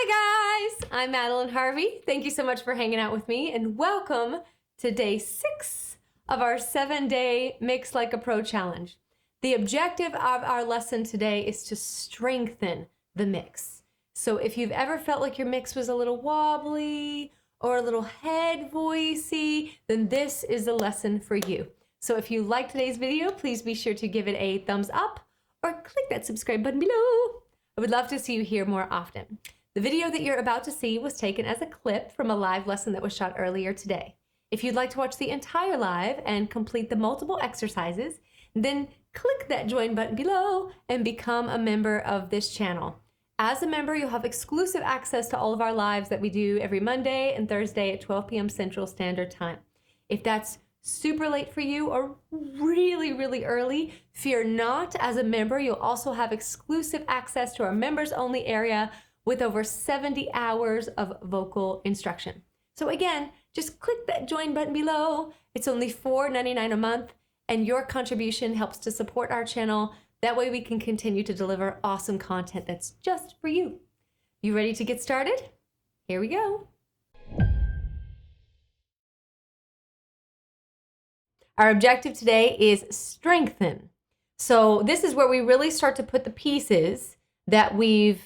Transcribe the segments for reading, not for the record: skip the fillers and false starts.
Hi guys, I'm Madeline Harvey. Thank you so much for hanging out with me and welcome to day 6 of our 7-day Mix Like a Pro challenge. The objective of our lesson today is to strengthen the mix. So if you've ever felt like your mix was a little wobbly or a little head voicey, then this is the lesson for you. So if you liked today's video, please be sure to give it a thumbs up or click that subscribe button below. I would love to see you here more often. The video that you're about to see was taken as a clip from a live lesson that was shot earlier today. If you'd like to watch the entire live and complete the multiple exercises, then click that join button below and become a member of this channel. As a member, you'll have exclusive access to all of our lives that we do every Monday and Thursday at 12 p.m. Central Standard Time. If that's super late for you or really early, fear not. As a member, you'll also have exclusive access to our members only area with over 70 hours of vocal instruction. So again, just click that join button below. It's only $4.99 a month, and your contribution helps to support our channel. That way we can continue to deliver awesome content that's just for you. You ready to get started? Here we go. Our objective today is strengthen. So this is where we really start to put the pieces that we've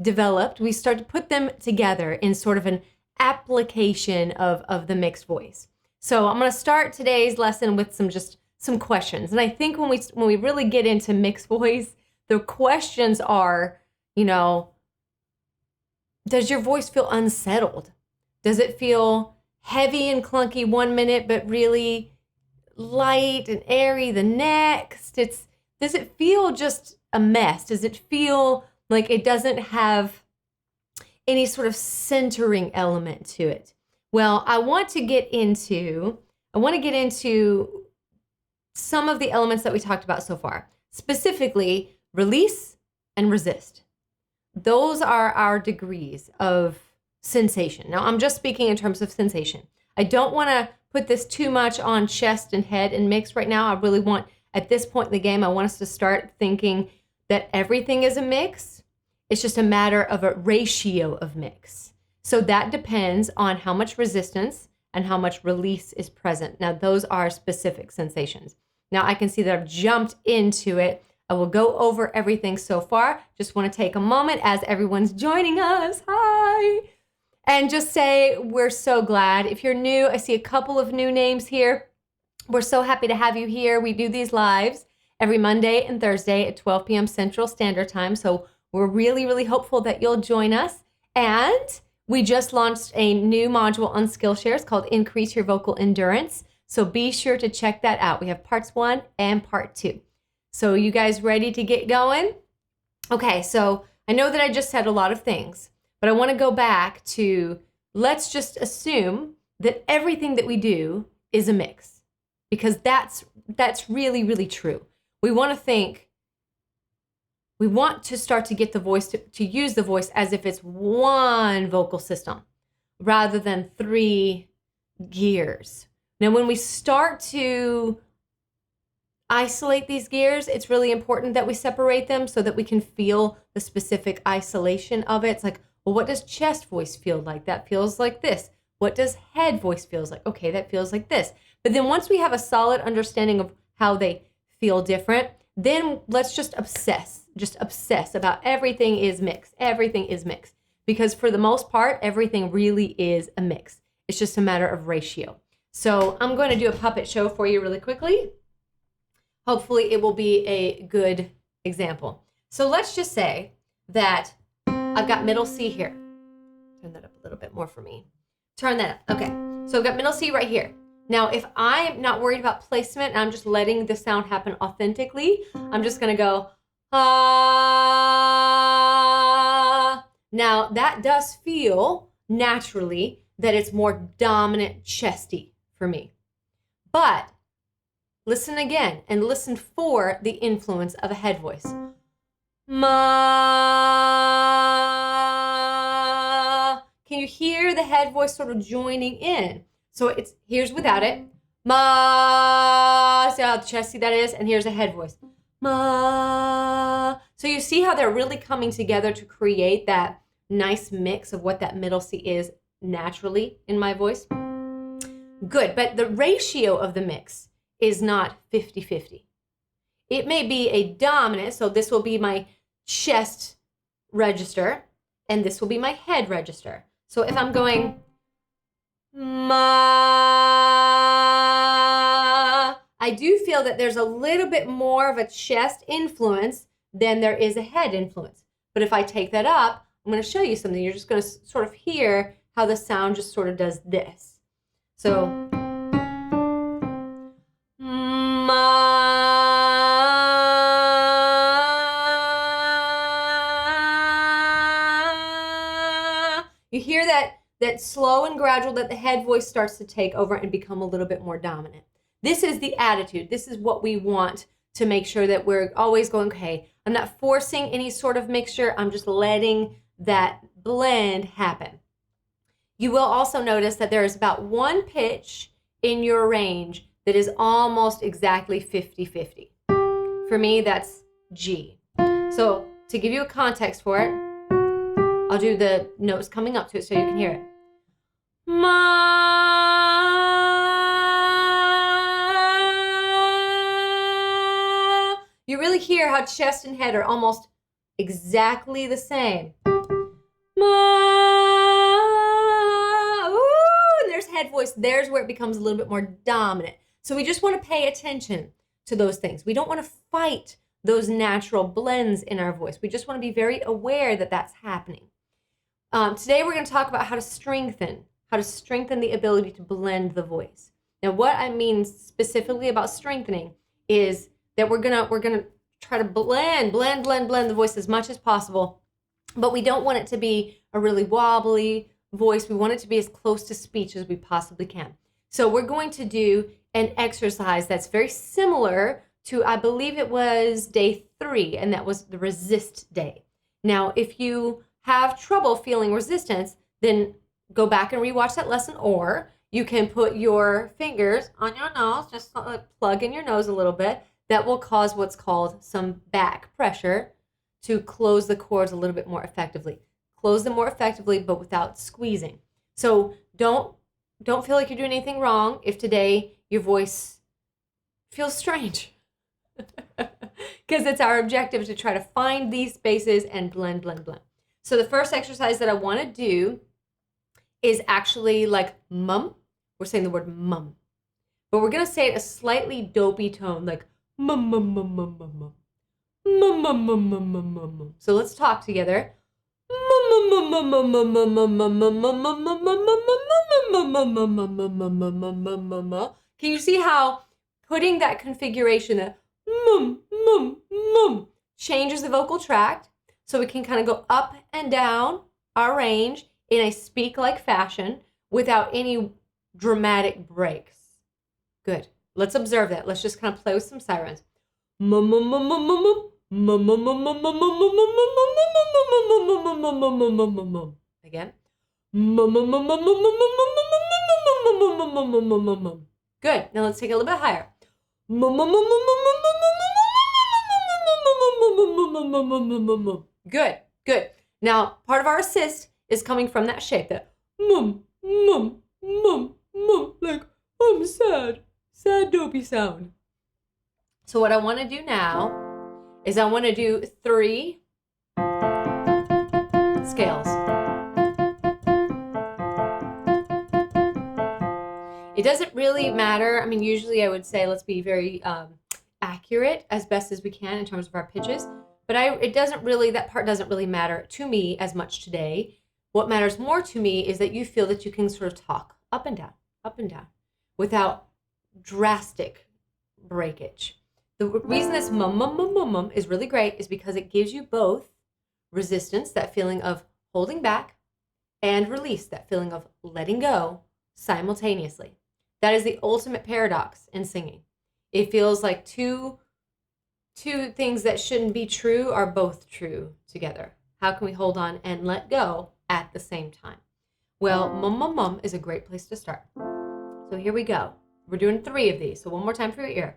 developed. We start to put them together in sort of an application of the mixed voice. So I'm going to start today's lesson with some questions. And I think when we really get into mixed voice, the questions are, does your voice feel unsettled? Does it feel heavy and clunky one minute, but really light and airy the next? Does it feel just a mess? Does it feel like it doesn't have any sort of centering element to it? Well, I want to get into some of the elements that we talked about so far, specifically release and resist. Those are our degrees of sensation. Now, I'm just speaking in terms of sensation. I don't want to put this too much on chest and head and mix right now. I really want, at this point in the game, I want us to start thinking that everything is a mix. It's just a matter of a ratio of mix. So that depends on how much resistance and how much release is present. Now, those are specific sensations. Now, I can see that I've jumped into it. I will go over everything so far. Just want to take a moment as everyone's joining us. Hi. And just say, we're so glad. If you're new, I see a couple of new names here. We're so happy to have you here. We do these lives every Monday and Thursday at 12 p.m. Central Standard Time. So we're really hopeful that you'll join us. And we just launched a new module on Skillshare. It's called Increase Your Vocal Endurance. So be sure to check that out. We have parts 1 and part 2. So you guys ready to get going? Okay, so I know that I just said a lot of things, but I want to go back to, let's just assume that everything that we do is a mix, because that's really true. We want to start to get the voice to use the voice as if it's one vocal system rather than 3 gears. Now, when we start to isolate these gears, it's really important that we separate them so that we can feel the specific isolation of it. It's like, well, what does chest voice feel like? That feels like this. What does head voice feels like? Okay, that feels like this. But then once we have a solid understanding of how they feel different, then let's just obsess about everything is mixed. Everything is mixed. Because for the most part, everything really is a mix. It's just a matter of ratio. So I'm going to do a puppet show for you really quickly. Hopefully it will be a good example. So let's just say that I've got middle C here. Turn that up a little bit more for me. Turn that up. Okay. So I've got middle C right here. Now, if I'm not worried about placement and I'm just letting the sound happen authentically, I'm just going to go, ah. Now, that does feel naturally that it's more dominant chesty for me. But listen again and listen for the influence of a head voice. Ma. Can you hear the head voice sort of joining in? So here's without it. Ma. See how chesty that is? And here's a head voice. Ma. So you see how they're really coming together to create that nice mix of what that middle C is naturally in my voice? Good, but the ratio of the mix is not 50-50. It may be a dominant, so this will be my chest register, and this will be my head register. So if I'm going ma, I do feel that there's a little bit more of a chest influence than there is a head influence. But if I take that up, I'm going to show you something. You're just going to sort of hear how the sound just sort of does this. So, ma. You hear that slow and gradual that the head voice starts to take over and become a little bit more dominant. This is the attitude. This is what we want to make sure that we're always going, okay, I'm not forcing any sort of mixture. I'm just letting that blend happen. You will also notice that there is about one pitch in your range that is almost exactly 50-50. For me, that's G. So to give you a context for it, I'll do the notes coming up to it so you can hear it. Ma. You really hear how chest and head are almost exactly the same. Ma. Ooh, and there's head voice. There's where it becomes a little bit more dominant. So we just want to pay attention to those things. We don't want to fight those natural blends in our voice. We just want to be very aware that that's happening. Today we're going to talk about how to strengthen the ability to blend the voice. Now, what I mean specifically about strengthening is that we're gonna try to blend the voice as much as possible, but we don't want it to be a really wobbly voice. We want it to be as close to speech as we possibly can. So we're going to do an exercise that's very similar to, I believe it was day 3, and that was the resist day. Now, if you have trouble feeling resistance, then go back and rewatch that lesson, or you can put your fingers on your nose, just plug in your nose a little bit. That will cause what's called some back pressure to close the cords a little bit more effectively. Close them more effectively, but without squeezing. So don't feel like you're doing anything wrong if today your voice feels strange. Because it's our objective to try to find these spaces and blend. So the first exercise that I want to do is actually like mum. We're saying the word mum. But we're going to say it a slightly dopey tone, like mum, mum, mum, mum, mum, mum. Mum, mum, mum, mum, mum, mum, mum. So let's talk together. Can you see how putting that configuration, that mum, mum, mum, changes the vocal tract? So we can kind of go up and down our range in a speak-like fashion without any dramatic breaks. Good. Let's observe that. Let's just kind of play with some sirens. Again. Good. Now let's take it a little bit higher. Good, good. Now, part of our assist is coming from that shape, that mum, mum, mum, mum, like I'm sad dopey sound. So what I want to do now is I want to do 3 scales. It doesn't really matter. I mean, usually I would say let's be very accurate as best as we can in terms of our pitches. But that part doesn't really matter to me as much today. What matters more to me is that you feel that you can sort of talk up and down, without drastic breakage. The reason this mum, mum, mum, mum, mum is really great is because it gives you both resistance, that feeling of holding back, and release, that feeling of letting go simultaneously. That is the ultimate paradox in singing. It feels like two things that shouldn't be true are both true together. How can we hold on and let go at the same time? Well, mum, mum, mum is a great place to start. So here we go. We're doing 3 of these. So one more time for your ear.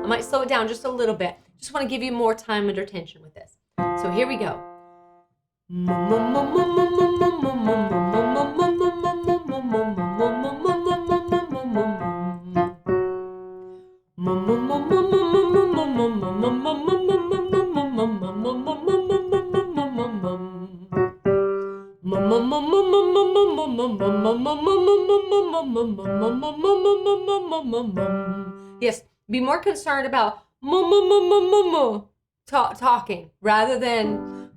might slow it down just a little bit. Just want to give you more time under tension with this. So here we go. Yes, be more concerned about talking rather than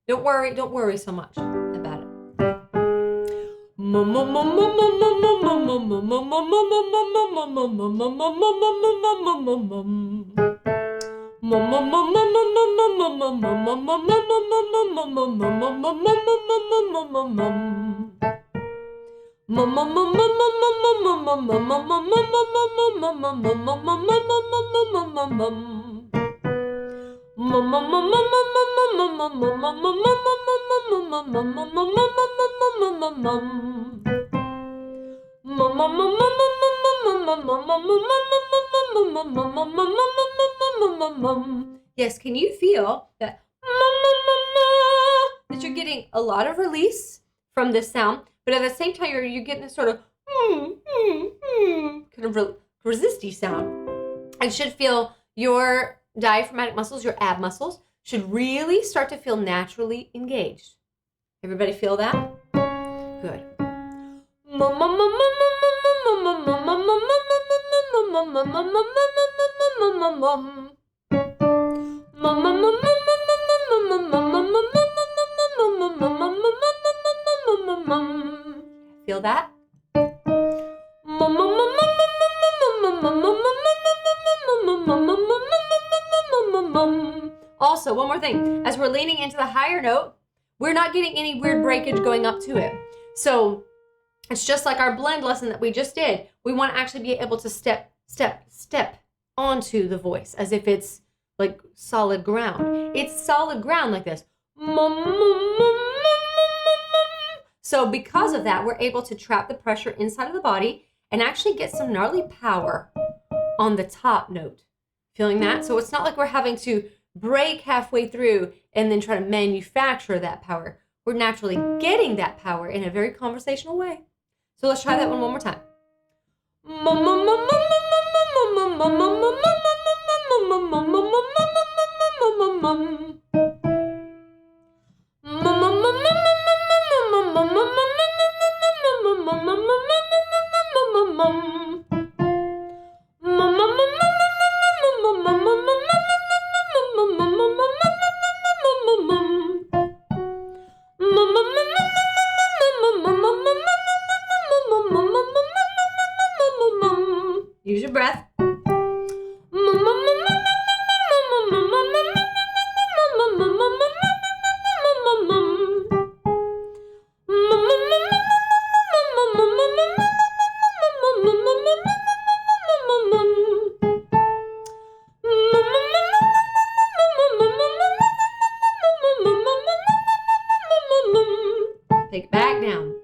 don't worry so much about it. Yes, can you feel that you're getting a lot of release from this sound, but at the same time you're getting this sort of kind of resisty sound. And should feel your diaphragmatic muscles, your ab muscles, should really start to feel naturally engaged. Everybody feel that? Good. Feel that? Also, one more thing. As we're leaning into the higher note, we're not getting any weird breakage going up to it. So it's just like our blend lesson that we just did. We want to actually be able to step onto the voice as if it's like solid ground. It's solid ground like this. So because of that, we're able to trap the pressure inside of the body and actually get some gnarly power on the top note. Feeling that? So it's not like we're having to break halfway through and then try to manufacture that power. We're naturally getting that power in a very conversational way. So let's try that one more time. Use your breath. Take it back down.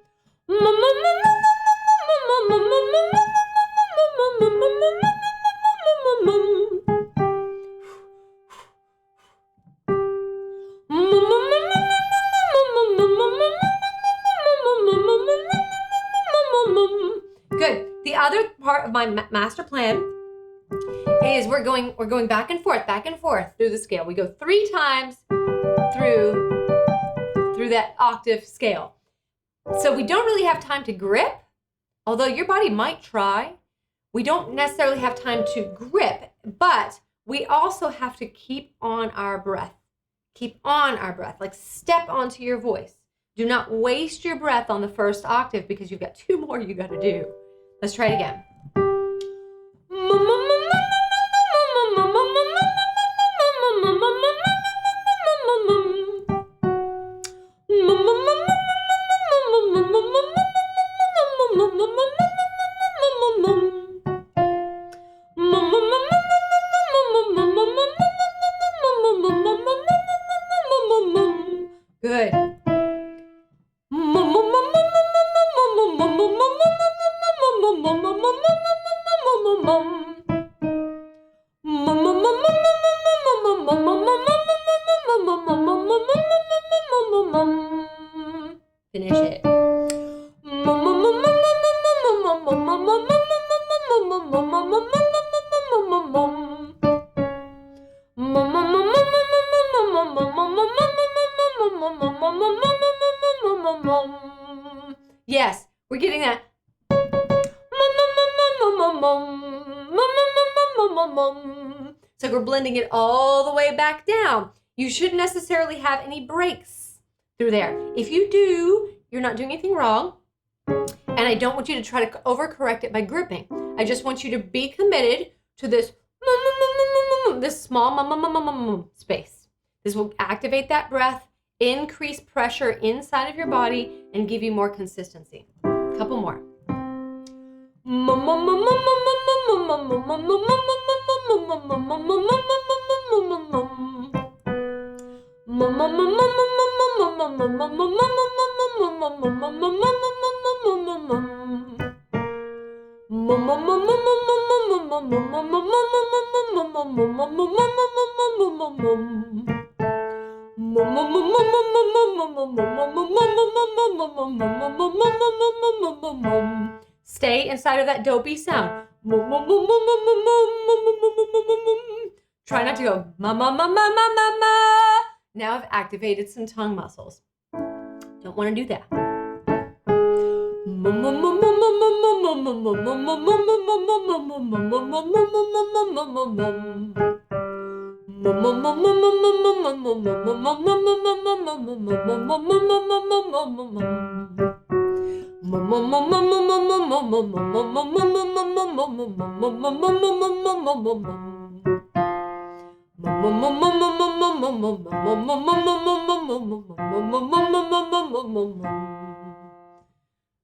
Good. The other part of my master plan is we're going back and forth through the scale. We go 3 times through that octave scale. So we don't really have time to grip, although your body might try. We don't necessarily have time to grip, but we also have to keep on our breath. Keep on our breath, like step onto your voice. Do not waste your breath on the first octave because you've got 2 more you got to do. Let's try it again. Good. Finish it. Yes, we're getting that. It's like we're blending it all the way back down. You shouldn't necessarily have any breaks through there. If you do, you're not doing anything wrong. And I don't want you to try to overcorrect it by gripping. I just want you to be committed to this small space. This will activate that breath, increase pressure inside of your body, and give you more consistency. A couple more. Stay inside of that dopey sound. Try not to go ma ma ma ma ma ma ma. Now I've activated some tongue muscles. Don't want to do that.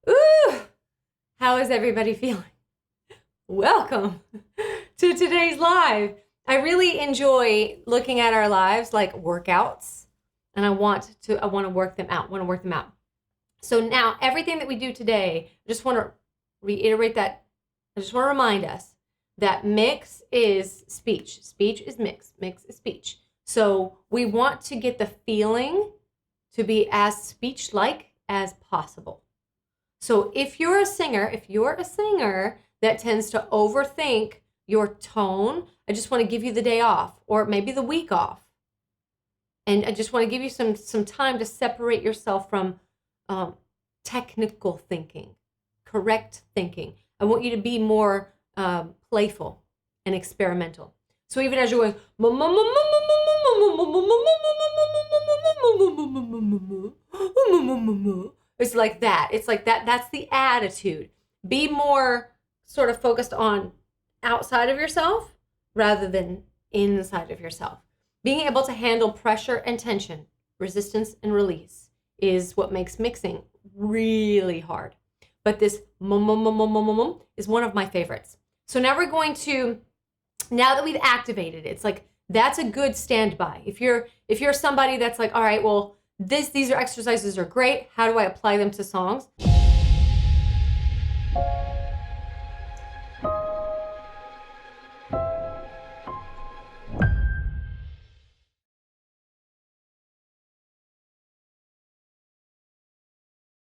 Ooh, how is everybody feeling? Welcome to today's live. I really enjoy looking at our lives like workouts, and I want to work them out. So now everything that we do today, I just want to reiterate that. I just want to remind us that mix is speech. Speech is mix. Mix is speech. So we want to get the feeling to be as speech-like as possible. So if you're a singer that tends to overthink your tone, I just want to give you the day off, or maybe the week off. And I just want to give you some time to separate yourself from technical thinking, correct thinking. I want you to be more playful and experimental. So even as you're going, it's like that. It's like that. That's the attitude. Be more sort of focused on outside of yourself rather than inside of yourself. Being able to handle pressure and tension, resistance and release is what makes mixing really hard. But this is one of my favorites. So now we're going to, now that we've activated it, it's like that's a good standby. If you're somebody that's like, all right, well, these are exercises are great. How do I apply them to songs?